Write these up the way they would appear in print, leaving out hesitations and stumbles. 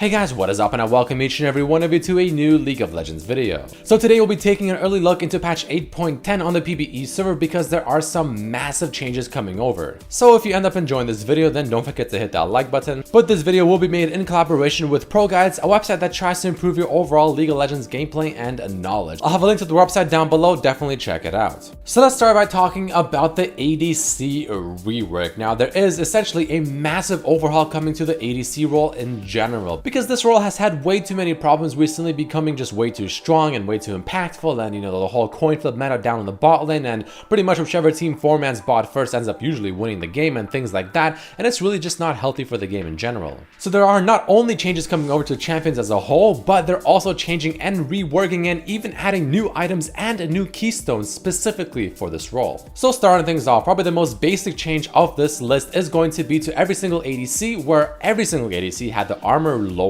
Hey guys, what is up, and I welcome each and every one of you to a new League of Legends video. So today we'll be taking an early look into patch 8.10 on the PvE server because there are some massive changes coming over. So if you end up enjoying this video, then don't forget to hit that like button. But this video will be made in collaboration with ProGuides, a website that tries to improve your overall League of Legends gameplay and knowledge. I'll have a link to the website down below, definitely check it out. So let's start by talking about the ADC rework. Now there is essentially a massive overhaul coming to the ADC role in general, because this role has had way too many problems recently, becoming just way too strong and way too impactful, and the whole coin flip meta down in the bot lane, and pretty much whichever team four-man's bot first ends up usually winning the game and things like that, and it's really just not healthy for the game in general. So there are not only changes coming over to champions as a whole, but they're also changing and reworking and even adding new items and new keystones specifically for this role. So starting things off, probably the most basic change of this list is going to be to every single ADC, where every single ADC had the armor lowered,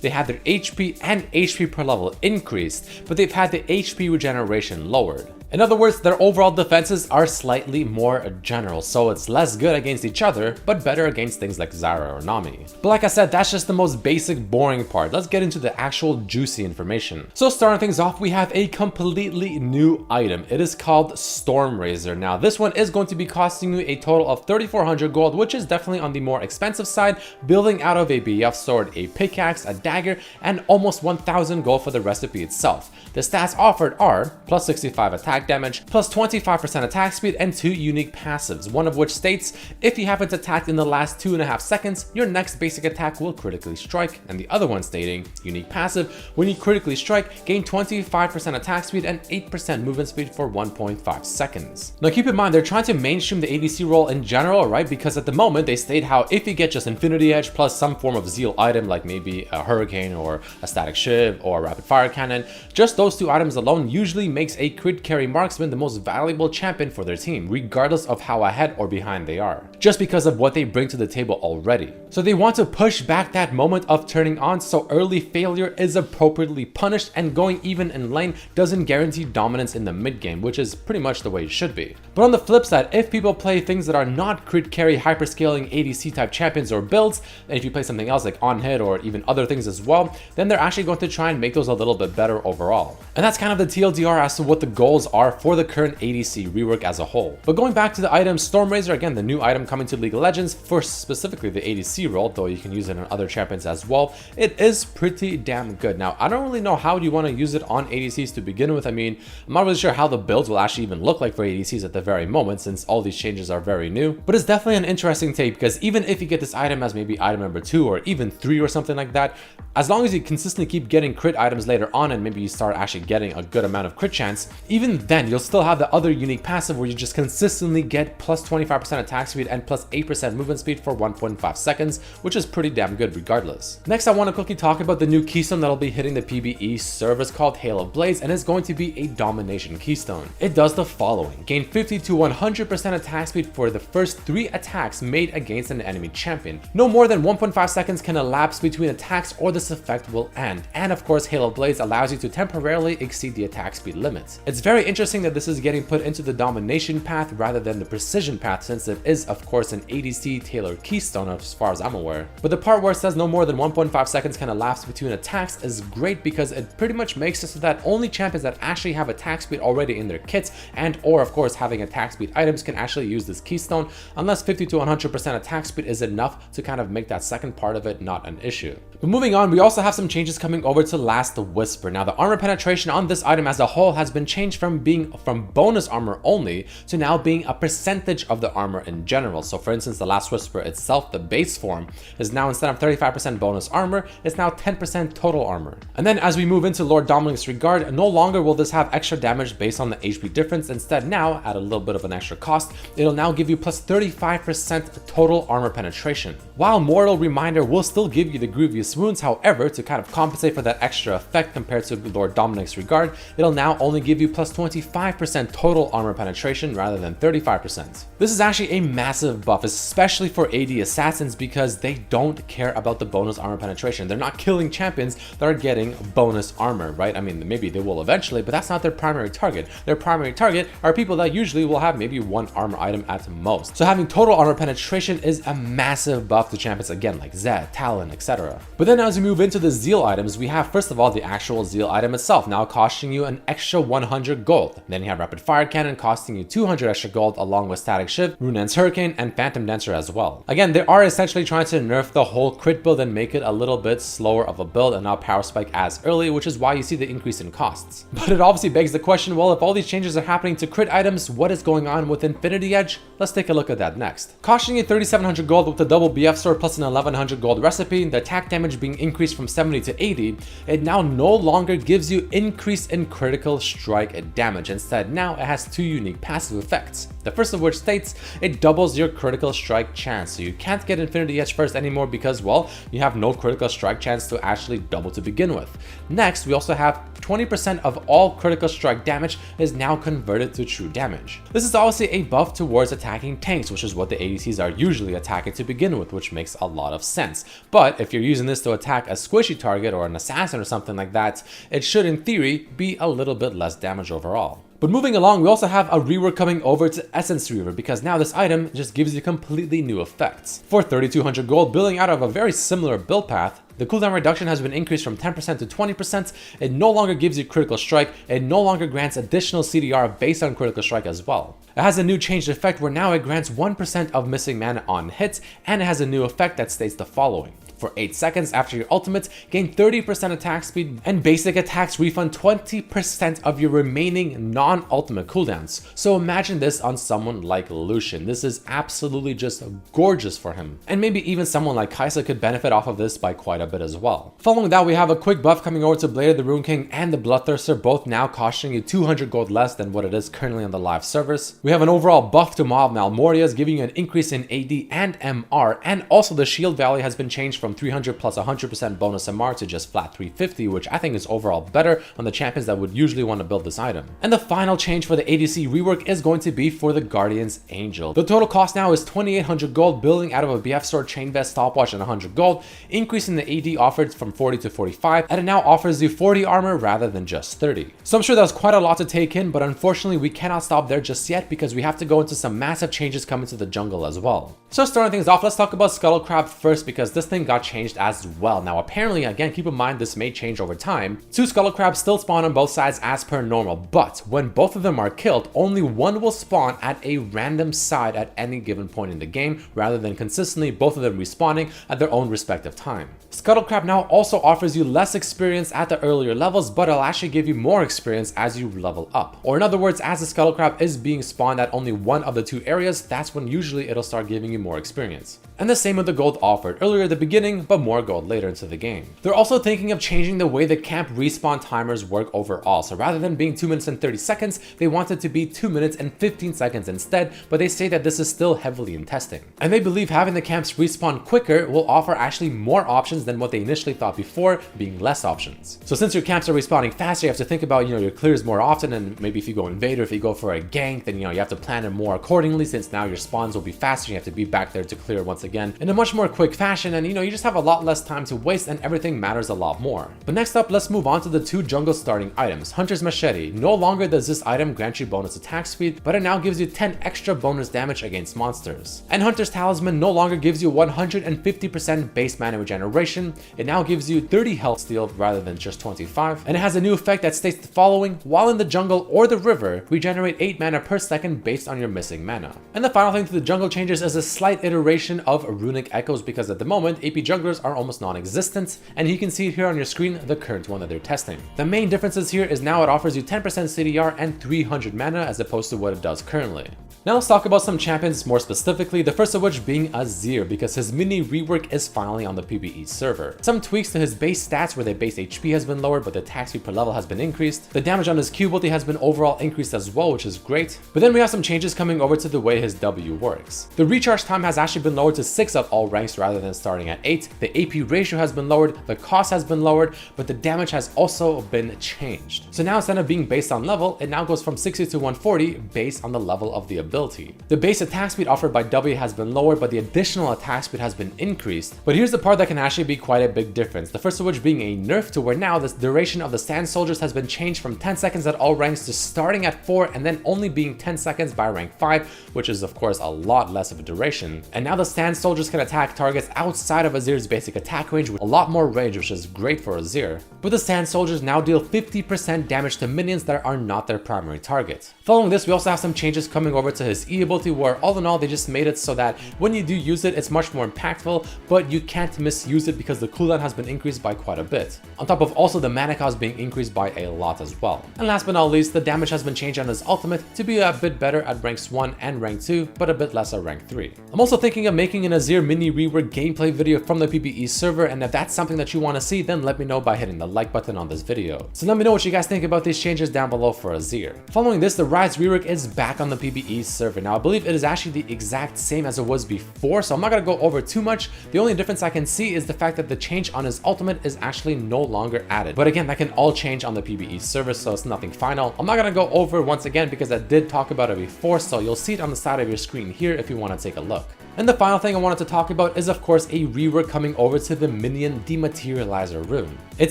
they had their HP and HP per level increased, but they've had the HP regeneration lowered. In other words, their overall defenses are slightly more general, so it's less good against each other, but better against things like Zarya or Nami. But like I said, that's just the most basic, boring part. Let's get into the actual juicy information. So starting things off, we have a completely new item. It is called Stormrazor. Now this one is going to be costing you a total of 3,400 gold, which is definitely on the more expensive side, building out of a BF sword, a pickaxe, a dagger, and almost 1,000 gold for the recipe itself. The stats offered are plus 65 attack damage, plus 25% attack speed, and 2 unique passives, one of which states, if you haven't attacked in the last 2.5 seconds, your next basic attack will critically strike, and the other one stating, unique passive, when you critically strike, gain 25% attack speed and 8% movement speed for 1.5 seconds. Now keep in mind, they're trying to mainstream the ADC role in general, right? Because at the moment, they state how if you get just Infinity Edge plus some form of ZEAL item, like maybe a Hurricane or a Static Shiv or a Rapid Fire Cannon, just those two items alone usually makes a crit carry marksman the most valuable champion for their team, regardless of how ahead or behind they are, just because of what they bring to the table already. So they want to push back that moment of turning on, so early failure is appropriately punished, and going even in lane doesn't guarantee dominance in the mid game, which is pretty much the way it should be. But on the flip side, if people play things that are not crit carry hyperscaling ADC type champions or builds, and if you play something else like on hit or even other things as well, then they're actually going to try and make those a little bit better overall. And that's kind of the TLDR as to what the goals are for the current ADC rework as a whole. But going back to the item Stormrazor, again, the new item coming to League of Legends for specifically the ADC role, though you can use it on other champions as well, it is pretty damn good. Now, I don't really know how you want to use it on ADCs to begin with. I mean, I'm not really sure how the builds will actually even look like for ADCs at the very moment, since all these changes are very new, but it's definitely an interesting take, because even if you get this item as maybe item number 2 or even 3 or something like that, as long as you consistently keep getting crit items later on and maybe you start actually getting a good amount of crit chance, even then you'll still have the other unique passive where you just consistently get plus 25% attack speed and plus 8% movement speed for 1.5 seconds, which is pretty damn good regardless. Next, I want to quickly talk about the new keystone that'll be hitting the PvE servers called Halo Blaze, and it's going to be a domination keystone. It does the following: gain 50 to 100% attack speed for the first 3 attacks made against an enemy champion. No more than 1.5 seconds can elapse between attacks or this effect will end. And of course, Halo Blaze allows you to temporarily exceed the attack speed limit. It's very interesting that this is getting put into the domination path rather than the precision path, since it is of course an ADC tailored keystone as far as I'm aware. But the part where it says no more than 1.5 seconds can elapse between attacks is great, because it pretty much makes it so that only champions that actually have attack speed already in their kits and or of course having attack speed items can actually use this keystone, unless 50 to 100% attack speed is enough to kind of make that second part of it not an issue. But moving on, we also have some changes coming over to Last Whisper. Now the armor penetration on this item as a whole has been changed from being from bonus armor only to now being a percentage of the armor in general. So for instance, the Last Whisper itself, the base form, is now instead of 35% bonus armor, it's now 10% total armor. And then as we move into Lord Dominic's Regard, no longer will this have extra damage based on the HP difference. Instead, now at a little bit of an extra cost, it'll now give you plus 35% total armor penetration. While Mortal Reminder will still give you the Grievous Wounds, however, to kind of compensate for that extra effect compared to Lord Dominic's Regard, it'll now only give you plus 25% total armor penetration rather than 35%. This is actually a massive buff, especially for AD assassins, because they don't care about the bonus armor penetration. They're not killing champions that are getting bonus armor, right? I mean, maybe they will eventually, but that's not their primary target. Their primary target are people that usually will have maybe 1 armor item at most. So having total armor penetration is a massive buff to champions again like Zed, Talon, etc. But then as we move into the ZEAL items, we have first of all the actual ZEAL item itself, now costing you an extra 100 gold. Then you have Rapid Fire Cannon costing you 200 extra gold, along with Static Shift, Runan's Hurricane, and Phantom Dancer as well. Again, they are essentially trying to nerf the whole crit build and make it a little bit slower of a build and not power spike as early, which is why you see the increase in costs. But it obviously begs the question, well, if all these changes are happening to crit items, what is going on with Infinity Edge? Let's take a look at that next. Costing you 3700 gold with the double BF sword plus an 1100 gold recipe, the attack damage being increased from 70 to 80, it now no longer gives you increase in critical strike damage. Instead, now it has two unique passive effects. The first of which states it doubles your critical strike chance. So you can't get Infinity Edge first anymore because, well, you have no critical strike chance to actually double to begin with. Next, we also have 20% of all critical strike damage is now converted to true damage. This is obviously a buff towards attacking tanks, which is what the ADCs are usually attacking to begin with, which makes a lot of sense. But if you're using this to attack a squishy target or an assassin or something like that, it should in theory be a little bit less damage overall. But moving along, we also have a rework coming over to Essence Reaver, because now this item just gives you completely new effects. For 3200 gold, building out of a very similar build path, the cooldown reduction has been increased from 10% to 20%. It no longer gives you critical strike. It no longer grants additional CDR based on critical strike as well. It has a new changed effect where now it grants 1% of missing mana on hits, and it has a new effect that states the following. For 8 seconds after your ultimate, gain 30% attack speed, and basic attacks refund 20% of your remaining non-ultimate cooldowns. So imagine this on someone like Lucian. This is absolutely just gorgeous for him. And maybe even someone like Kai'Sa could benefit off of this by quite a bit as well. Following that, we have a quick buff coming over to Blade of the Rune King and the Bloodthirster, both now costing you 200 gold less than what it is currently on the live servers. We have an overall buff to Maw of Malmorias, giving you an increase in AD and MR, and also the shield value has been changed from 300 plus 100% bonus MR to just flat 350, which I think is overall better on the champions that would usually want to build this item. And the final change for the ADC rework is going to be for the Guardian's Angel. The total cost now is 2800 gold, building out of a BF sword, chain vest, stopwatch, and 100 gold, increasing the AD offered from 40 to 45, and it now offers you 40 armor rather than just 30. So I'm sure that was quite a lot to take in, but unfortunately we cannot stop there just yet because we have to go into some massive changes coming to the jungle as well. So starting things off, let's talk about Scuttlecrab first, because this thing got changed as well. Now apparently, again, keep in mind this may change over time. 2 Scuttlecrabs still spawn on both sides as per normal, but when both of them are killed, only one will spawn at a random side at any given point in the game, rather than consistently both of them respawning at their own respective time. Scuttlecrab now also offers you less experience at the earlier levels, but it'll actually give you more experience as you level up. Or in other words, as the Scuttlecrab is being spawned at only one of the 2 areas, that's when usually it'll start giving you more experience. And the same with the gold offered earlier at the beginning, but more gold later into the game. They're also thinking of changing the way the camp respawn timers work overall. So rather than being 2 minutes and 30 seconds, they want it to be 2 minutes and 15 seconds instead, but they say that this is still heavily in testing. And they believe having the camps respawn quicker will offer actually more options than what they initially thought before, being less options. So since your camps are respawning faster, you have to think about, your clears more often, and maybe if you go invade or if you go for a gank, then you have to plan it more accordingly, since now your spawns will be faster. You have to be back there to clear once again in a much more quick fashion, and you just have a lot less time to waste, and everything matters a lot more. But next up, let's move on to the 2 jungle starting items. Hunter's Machete. No longer does this item grant you bonus attack speed, but it now gives you 10 extra bonus damage against monsters. And Hunter's Talisman no longer gives you 150% base mana regeneration. It now gives you 30 health steal rather than just 25, and it has a new effect that states the following: while in the jungle or the river, regenerate 8 mana per second based on your missing mana. And the final thing to the jungle changes is a slight iteration of Runic Echoes, because at the moment AP junglers are almost non-existent, and you can see here on your screen the current one that they're testing. The main differences here is now it offers you 10% CDR and 300 mana as opposed to what it does currently. Now let's talk about some champions more specifically, the first of which being Azir, because his mini-rework is finally on the PvE server. Some tweaks to his base stats where the base HP has been lowered but the attack speed per level has been increased. The damage on his Q ability has been overall increased as well, which is great. But then we have some changes coming over to the way his W works. The recharge time has actually been lowered to 6 at all ranks rather than starting at 8. The AP ratio has been lowered, the cost has been lowered, but the damage has also been changed. So now instead of being based on level, it now goes from 60 to 140 based on the level of the ability. The base attack speed offered by W has been lowered, but the additional attack speed has been increased. But here's the part that can actually be quite a big difference. The first of which being a nerf to where now the duration of the stand soldiers has been changed from 10 seconds at all ranks to starting at 4 and then only being 10 seconds by rank 5, which is of course a lot less of a duration. And now the stand soldiers can attack targets outside of Azir's basic attack range with a lot more range, which is great for Azir. But the stand soldiers now deal 50% damage to minions that are not their primary target. Following this, we also have some changes coming over to his E ability, where all in all they just made it so that when you do use it, it's much more impactful, but you can't misuse it because the cooldown has been increased by quite a bit. On top of also the mana cost being increased by a lot as well. And last but not least, the damage has been changed on his ultimate to be a bit better at ranks 1 and rank 2, but a bit less at rank 3. I'm also thinking of making an Azir Mini-Rework gameplay video from the PBE server, and if that's something that you want to see, then let me know by hitting the like button on this video. So let me know what you guys think about these changes down below for Azir. Following this, the Rise Rework is back on the PBE server. Now I believe it is actually the exact same as it was before, so I'm not going to go over too much. The only difference I can see is the fact that the change on his ultimate is actually no longer added. But again, that can all change on the PBE server, so it's nothing final. I'm not going to go over once again because I did talk about it before, so you'll see it on the side of your screen here if you want to take a look. And the final thing I wanted to talk about is of course a rework coming over to the Minion Dematerializer rune. It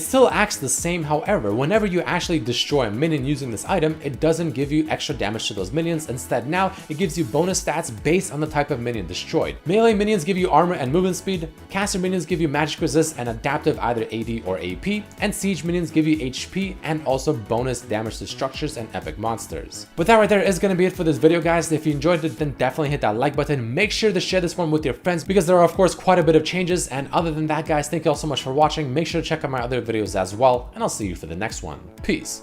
still acts the same, however, whenever you actually destroy a minion using this item, it doesn't give you extra damage to those minions. Instead, now it gives you bonus stats based on the type of minion destroyed. Melee minions give you armor and movement speed, caster minions give you magic resist and adaptive either AD or AP, and siege minions give you HP and also bonus damage to structures and epic monsters. But that right there is going to be it for this video, guys. If you enjoyed it, then definitely hit that like button. Make sure to share this one with your friends because there are of course quite a bit of changes. And other than that, guys, thank you all so much for watching. Make sure to check out my other videos as well, and I'll see you for the next one. Peace.